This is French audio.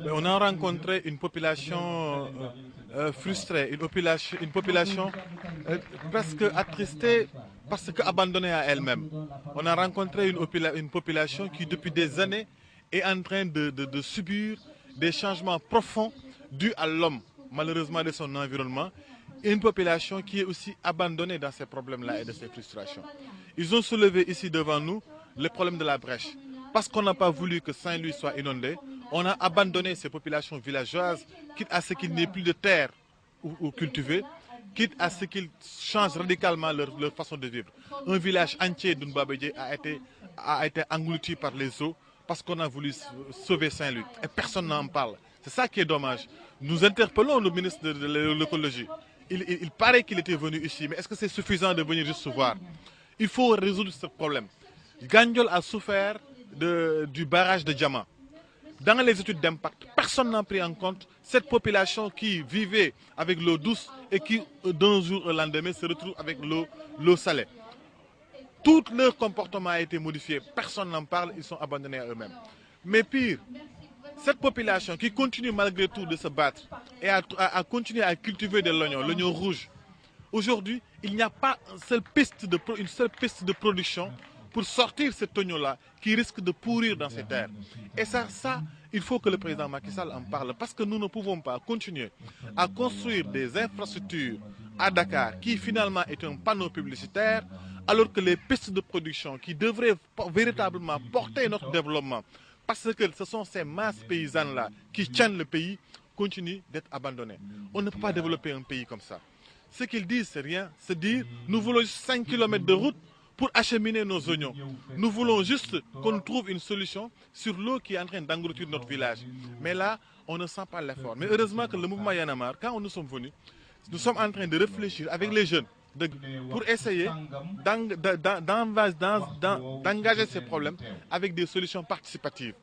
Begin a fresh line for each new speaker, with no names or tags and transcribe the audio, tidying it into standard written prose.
On a rencontré une population frustrée, une population presque attristée parce qu'abandonnée à elle-même. On a rencontré une population qui, depuis des années, est en train de subir des changements profonds dus à l'homme, malheureusement de son environnement, et une population qui est aussi abandonnée dans ces problèmes-là et de ces frustrations. Ils ont soulevé ici devant nous le problème de la brèche. Parce qu'on n'a pas voulu que Saint-Louis soit inondé, on a abandonné ces populations villageoises, quitte à ce qu'il n'y ait plus de terre ou cultivée, quitte à ce qu'ils changent radicalement leur façon de vivre. Un village entier d'Unbabédié a été englouti par les eaux parce qu'on a voulu sauver Saint-Louis. Et personne n'en parle. C'est ça qui est dommage. Nous interpellons le ministre de l'écologie. Il paraît qu'il était venu ici, mais est-ce que c'est suffisant de venir juste se voir? Il faut résoudre ce problème. Gandiol a souffert du barrage de Diama. Dans les études d'impact, personne n'a pris en compte cette population qui vivait avec l'eau douce et qui, d'un jour au lendemain, se retrouve avec l'eau salée. Tout leur comportement a été modifié. Personne n'en parle, ils sont abandonnés à eux-mêmes. Mais pire, cette population qui continue malgré tout de se battre et à continuer à cultiver de l'oignon rouge, aujourd'hui, il n'y a pas une seule piste de production pour sortir cet oignon-là qui risque de pourrir dans ces terres. Et ça, il faut que le président Macky Sall en parle parce que nous ne pouvons pas continuer à construire des infrastructures à Dakar qui finalement est un panneau publicitaire alors que les pistes de production qui devraient véritablement porter notre développement parce que ce sont ces masses paysannes-là qui tiennent le pays continuent d'être abandonnées. On ne peut pas développer un pays comme ça. Ce qu'ils disent, c'est rien. C'est dire, nous voulons juste 5 km de route pour acheminer nos oignons. Nous voulons juste qu'on trouve une solution sur l'eau qui est en train d'engloutir notre village. Mais là, on ne sent pas l'effort. Mais heureusement que le mouvement Yanamar, quand nous sommes venus, nous sommes en train de réfléchir avec les jeunes pour essayer d'engager ces problèmes avec des solutions participatives.